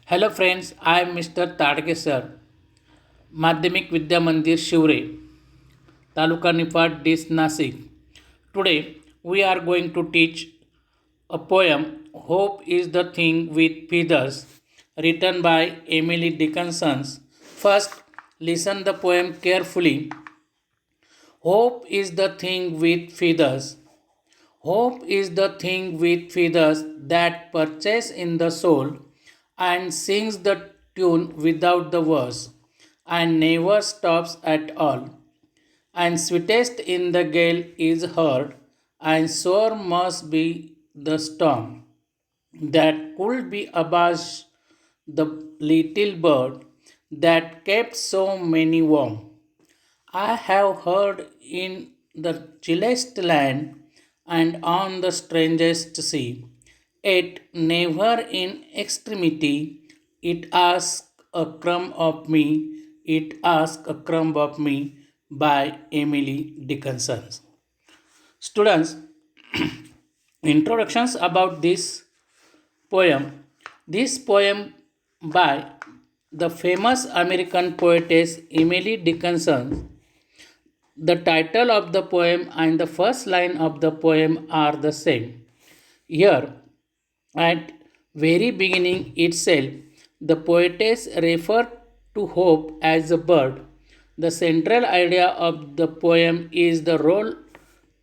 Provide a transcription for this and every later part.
Hello friends, I am Mr. Tadke sir, Madhyamik Vidya Mandir Shivre, Taluka Nifad Dis Nasik. Today we are going to teach a poem Hope is the Thing with Feathers written by Emily Dickinson. First, listen the poem carefully. Hope is the thing with feathers. Hope is the thing with feathers that perches in the soul and sings the tune without the verse and never stops at all. And sweetest in the gale is heard, and sore must be the storm that could be abashed the little bird that kept so many warm. I have heard in the chillest land and on the strangest sea, yet never in extremity it asks a crumb of me, it asks a crumb of me by Emily Dickinson. Students, introductions about this poem. This poem by the famous American poetess Emily Dickinson. The title of the poem and the first line of the poem are the same. Here, at very beginning itself, the poetess referred to hope as a bird. The central idea of the poem is the role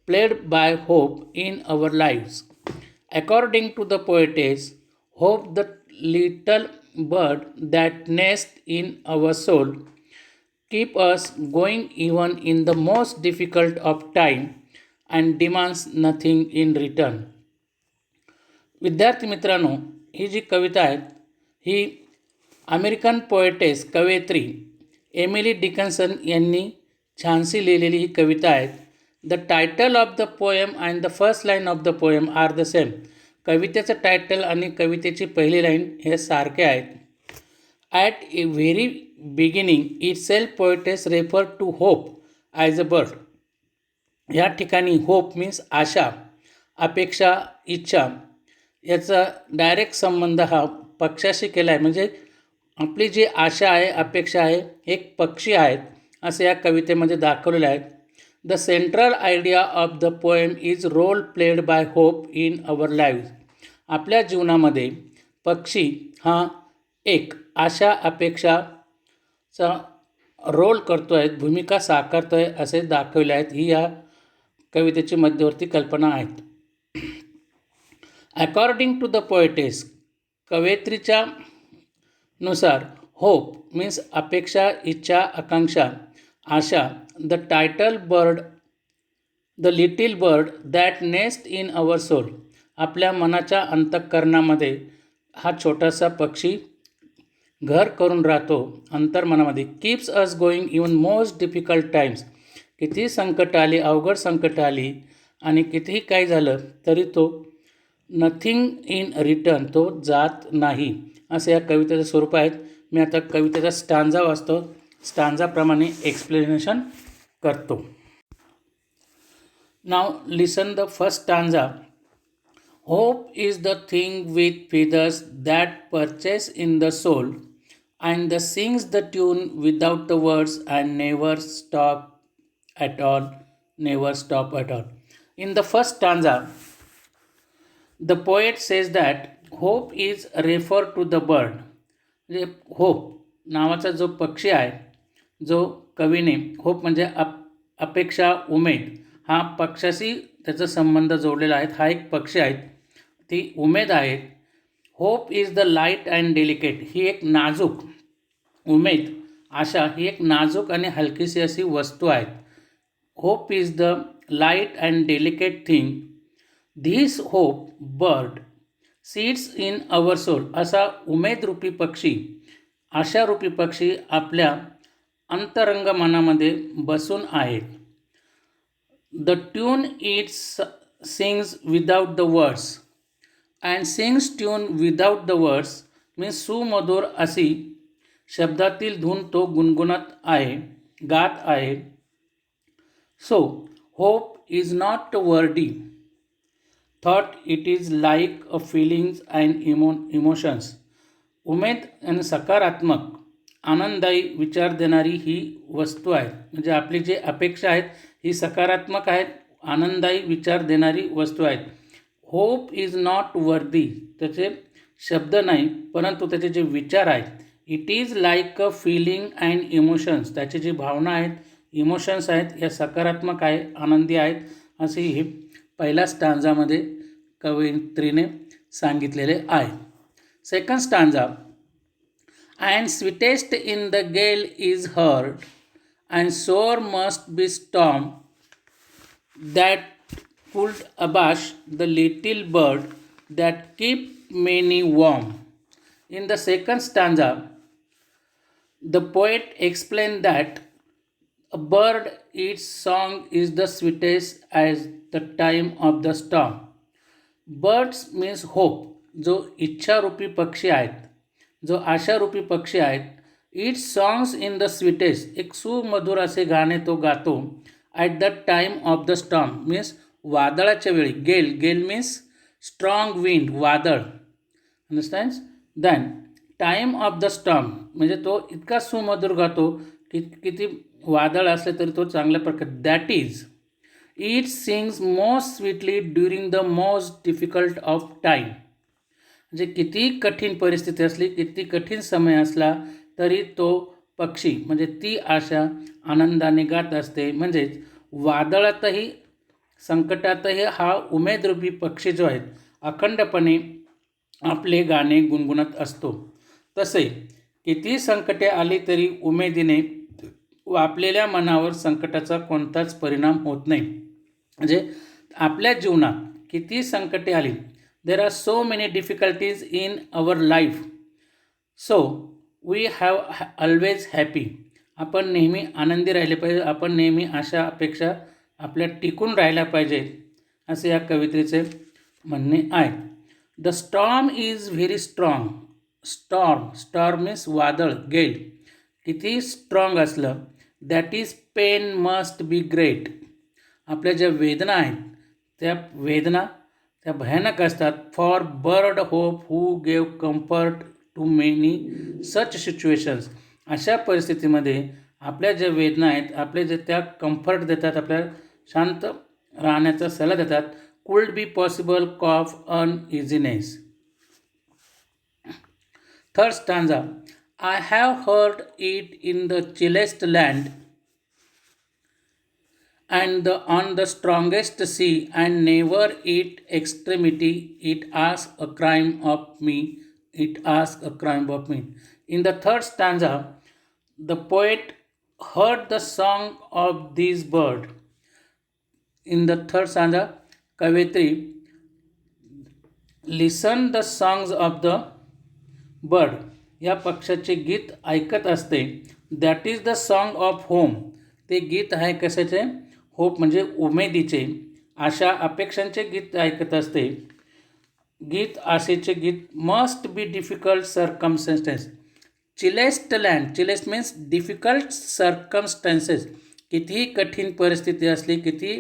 played by hope in our lives. According to the poetess, hope the little bird that nests in our soul keep us going even in the most difficult of time and demands nothing in return. विद्यार्थी मित्रांनो, ही जी कविता आहे ही American poetess कवयित्री Emily Dickinson यांनी छानशी लिहिलेली ही कविता आहे. The title of the poem and the first line of the poem are the same. कवितेचं टायटल आणि कवितेची पहिली लाईन हे सारखे आहेत. At a very beginning itself poetess refer to hope as a bird. या ठिकाणी होप मीन्स आशा, अपेक्षा, इच्छा याचा डायरेक्ट संबंध हा पक्षाशी केला आहे. म्हणजे आपली जी आशा आहे, अपेक्षा आहे, एक पक्षी आहेत असं या कवितेमध्ये दाखवलेलं आहे. The central idea of the poem is role played by hope in our live. आपल्या जीवनामध्ये पक्षी हा एक आशा अपेक्षाचा रोल करतो आहे, भूमिका साकारतो आहे असे दाखवले आहेत. ही या कवितेची मध्यवर्ती कल्पना आहेत. अकॉर्डिंग टू द पोएटेस, कवयित्रीच्या नुसार होप मीन्स अपेक्षा, इच्छा, आकांक्षा, आशा. The title bird, the little bird that nest in our soul. आपल्या मनाच्या अंतःकरणामध्ये हा छोटासा पक्षी घर करून राहतो अंतर्मनामध्ये. Keeps us going even most difficult times. कितीही संकट आली, अवघड संकट आली आणि कितीही काही झालं तरी तो नथिंग इन रिटर्न, तो जात नाही असं या कवितेचं स्वरूप आहेत. मी आता कवितेचा स्टांजा वाचतो, स्टांजाप्रमाणे एक्सप्लेनेशन करतो. Now listen the first stanza. Hope is the thing with feathers that perches in the soul and the sings the tune without the words and never stop at all, never stop at all. In the first stanza, the poet says that hope is referred to the bird. म्हणजे hope नावाचा जो पक्षी आहे, जो कवीने hope म्हणजे अपेक्षा, उमेद, हा पक्षाशी त्याचा संबंध जोडलेला आहे. हा एक पक्षी आहे, ती उमेद आहे. Hope is the light and delicate. ही एक नाजूक, उमेद, आशा ही एक नाजूक आणि हलकीशी अशी वस्तू आहे. Hope is the light and delicate thing. This hope bird seeds in our soul. असा उमेदरूपी पक्षी, आशारूपी पक्षी आपल्या अंतरंग मनामध्ये बसून आहे. The tune it sings without the words and sings tune without the words means सुमधुर अशी शब्दातील धून तो गुणगुणत आहे, गात आहे. So hope is not Verde thought, it is like a feelings and emotions. उमेद आणि सकारात्मक आनंददायी विचार देणारी ही वस्तू आहे. म्हणजे आपली जी अपेक्षा आहेत ही सकारात्मक आहेत, आनंददायी विचार देणारी वस्तू आहेत. होप इज नॉट वर्दी, त्याचे शब्द नाही परंतु त्याचे जे विचार आहेत, it is like a feeling and emotions, त्याची जी भावना आहेत, इमोशन्स आहेत या सकारात्मक आहे, आनंदी आहेत असे हे पहिल्या स्टांजामध्ये कवयित्रीने सांगितलेले आहे. Second stanza, and sweetest in the gale is heard, and sore must be storm that could abash the little bird that keep many warm. In the second stanza, the poet explained that a bird its song is the sweetest as the time of the storm. Birds means hope, जो इच्छारूपी पक्षी आहेत, जो आशारूपी पक्षी आहेत. It songs in the sweetest, एक सुमधुर असे गाणे तो गातो. At the time of the storm means वादळाच्या वेळी. गेल मीन्स स्ट्रॉंग विंड, वादळ. Understands. Than time of the storm म्हणजे तो इतका सुमधुर गातो की किती वादळ असले तरी तो चांगल्या प्रकारे. That is it sings most sweetly during the most difficult of time. म्हणजे किती कठीण परिस्थिती असली, किती कठीण समय असला तरी तो पक्षी म्हणजे ती आशा आनंदाने गात असते. म्हणजेच वादळातही संकटातही हा उमेदरूपी पक्षी जो आहे अखंडपणे आपले गाणे गुणगुणत असतो. तसे किती संकटे आली तरी उमेदीने आपलेल्या मनावर संकटाचा कोणताच परिणाम होत नाही. म्हणजे आपल्या जीवनात किती संकटे आली, there are so many difficulties in our life, so we have always happy. आपण नेहमी आनंदी राहिले पाहिजे, आपण नेहमी आशा अपेक्षा आपल्या टिकून राहायला पाहिजे असे या कवितेचे म्हणणे आहे. The storm is very strong. Storm means वादळ, गेल किती स्ट्रॉंग असलं. That is pain must be great. आपल्या ज्या वेदना आहेत त्या वेदना त्या भयानक असतात. For bird hope who gave comfort to many such situations. अशा परिस्थितीमध्ये आपल्या ज्या वेदना आहेत आपले जे त्या कम्फर्ट देतात, आपल्या शांत राहण्याचा सल्ला देतात. Could be possible cause of uneasiness. Third stanza, I have heard it in the chillest land and on the strongest sea, and never it extremity, it asks a crime of me, it asks a crime of me. In the third stanza, the poet heard the song of this bird. In the third stanza, कवयित्री listen the songs of the bird, या पक्षाचे गीत ऐकत असते. That is the song of home. ते गीत आहे कशाचे? होप म्हणजे उमेदीचे, आशा अपेक्षांचे गीत ऐकत असते. गीत आशेचे गीत. Must be difficult circumstances. Chillest land, chillest means difficult circumstances. कितीही कठीण परिस्थिती असली, किती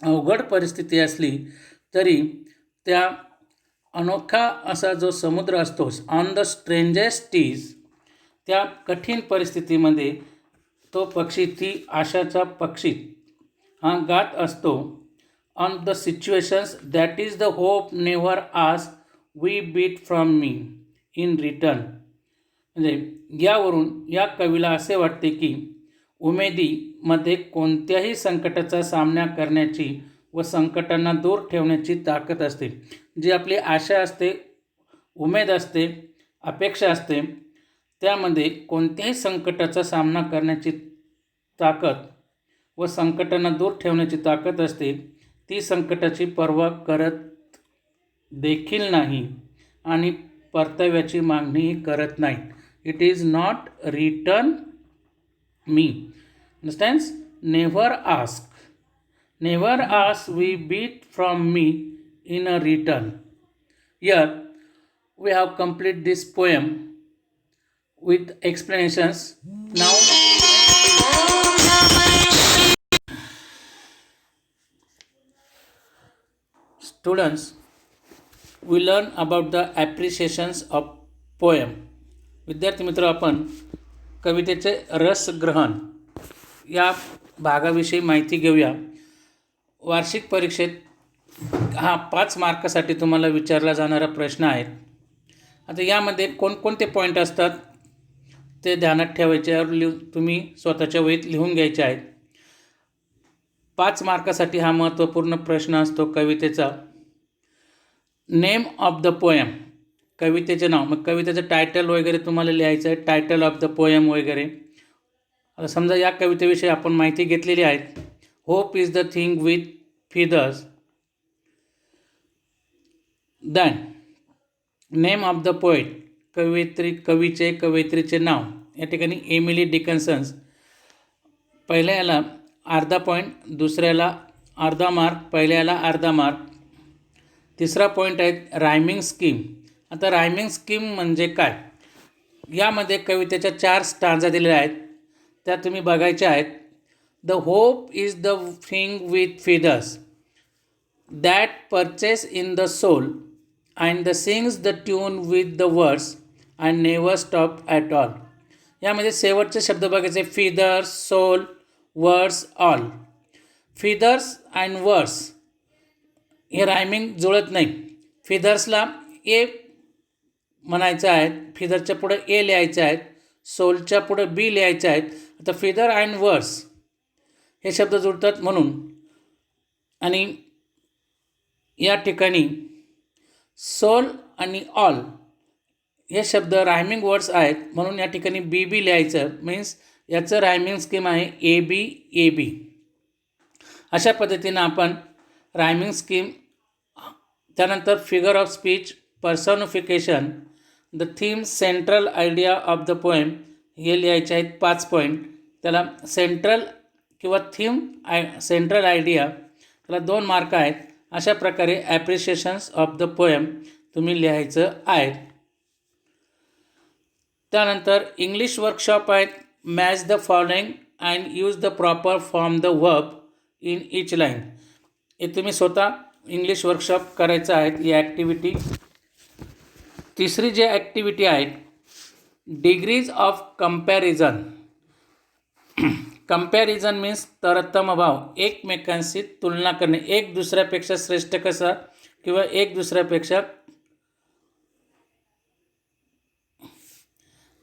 अवघड परिस्थिती असली तरी त्या अनोखा असा जो समुद्र असतो, ऑन द स्ट्रेंजेस्ट सीज, त्या कठीण परिस्थितीमध्ये तो पक्षी, ती आशाचा पक्षी हा गात असतो. On the situations that is the hope never ask we beat from me in return. म्हणजे यावरून या कवीला असे वाटते की उमेदीमध्ये कोणत्याही संकटाचा सामना करण्याची व संकटांना दूर ठेवण्याची ताकद असते. जी आपली आशा असते, उमेद असते, अपेक्षा असते, त्यामध्ये कोणत्याही संकटाचा सामना करण्याची ताकद व संकटांना दूर ठेवण्याची ताकद असते. ती संकटाची पर्वा करत देखील नाही आणि परताव्याची मागणीही करत नाही. It is not return me. Understands? Never ask, never ask we beat from me in a return. Here we have complete this poem with explanations. Now students, we learn about the appreciations of poem. विद्यार्थी मित्र, आपण कवितेचे रसग्रहण या भागाविषयी माहिती घेऊया. वार्षिक परीक्षेत हा 5 मार्कासाठी तुम्हाला विचारला जाणारा प्रश्न आहे. आता यामध्ये कोणकोणते पॉईंट असतात ते ध्यानात ठेवायचे, तुम्ही स्वतःच्या वहीत लिहून घ्यायचे आहेत. 5 मार्कासाठी हा महत्त्वपूर्ण प्रश्न असतो कवितेचा. नेम ऑफ द पोयम, कवितेचे नाव. मग कवितेचं टायटल वगैरे तुम्हाला लिहायचं आहे, टायटल ऑफ द पोयम वगैरे. आता समजा या कवितेविषयी आपण माहिती घेतलेली आहे. Hope is the thing with feathers. Then name of the poet, कवयित्रीचे नाव. या ठिकाणी एमिली डिकन्सन्स. पहिल्या याला अर्धा पॉईंट, दुसऱ्याला अर्धा मार्क, पहिल्याला अर्धा मार्क. तिसरा पॉईंट आहे रायमिंग स्कीम. आता रायमिंग स्कीम म्हणजे काय? यामध्ये कवितेच्या 4 स्टांजा दिलेल्या आहेत, त्या तुम्ही बघायच्या आहेत. The hope is the thing with feathers that perches in the soul and sings the tune with the words and never stop at all. यामध्ये शेवटचे शब्द बघायचे, feathers, soul, words, all. feathers and words हे rhyming जुळत नाही. feathersला ए म्हणायचं आहे, featherच्या पुढे ए लिहायचे आहेत, सोलच्या पुढे बी लिहायचे आहेत. आता feather and words हे शब्द जुळतात म्हणून. आणि या ठिकाणी सोल आणि ऑल हे शब्द रायमिंग वर्ड्स आहेत म्हणून या ठिकाणी बी बी लिहायचं. मीन्स याचं रायमिंग स्कीम आहे ए बी ए बी. अशा पद्धतीनं आपण रायमिंग स्कीम. त्यानंतर figure of speech, पर्सॉनिफिकेशन, the theme, central idea of the poem हे लिहायचे आहेत 5 पॉईंट. त्याला सेंट्रल किंवा थीम, सेंट्रल आयडिया, त्याला 2 मार्क आहेत. अशा प्रकारे ॲप्रिशिएशन्स ऑफ द पोएम तुम्ही लिहायचं आहे. त्यानंतर इंग्लिश वर्कशॉप आहेत. Match the following and use the proper form the verb in each line. हे तुम्ही स्वतः इंग्लिश वर्कशॉप करायचं आहे ही ॲक्टिव्हिटी. तिसरी जी ॲक्टिव्हिटी आहे, degrees of comparison. Comparison means तरतम भाव, एकमेकांशी तुलना करणे. एक दुसऱ्यापेक्षा श्रेष्ठ कसा किंवा एक दुसऱ्यापेक्षा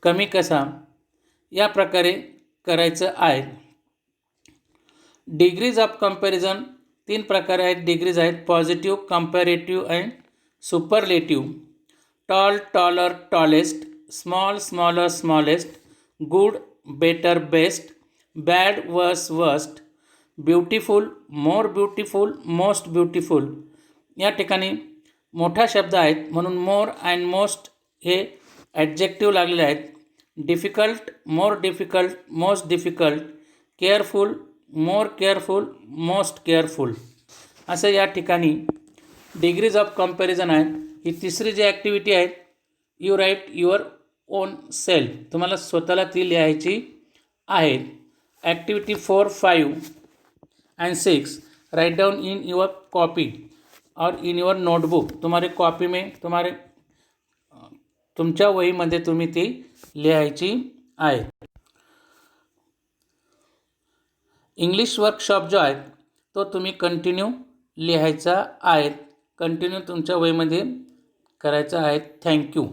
कमी कसा, या प्रकारे करायचं आहे. डिग्रीज ऑफ कंपॅरिझन 3 प्रकारे आहेत. डिग्रीज आहेत positive, comparative and superlative. Tall, taller, tallest. Small, smaller, smallest. Good, better, best. Bad, worse, worst. Beautiful, more beautiful, most beautiful. या ठिकाणी मोठा शब्द आहेत म्हणून मोर अँड मोस्ट हे ॲडजेक्टिव्ह लागलेले आहेत. Difficult, more difficult, most difficult. Careful, more careful, most careful. असं या ठिकाणी डिग्रीज ऑफ कंपॅरिझन आहेत. ही तिसरी जी ॲक्टिव्हिटी आहे, you write your own self. तुम्हाला स्वतःला ती लिहायची आहे. Activity 4, 5 and 6 write down in your copy और इन योर नोटबुक. तुम्हारे कॉपी में, तुमच्या वहीमध्ये तुम्ही ती लिहायची आहे. इंग्लिश वर्कशॉप जो आहे तो तुम्ही कंटिन्यू लिहायचा आहे. कंटिन्यू तुमच्या वहीमध्ये करायचा आहे. थँक्यू.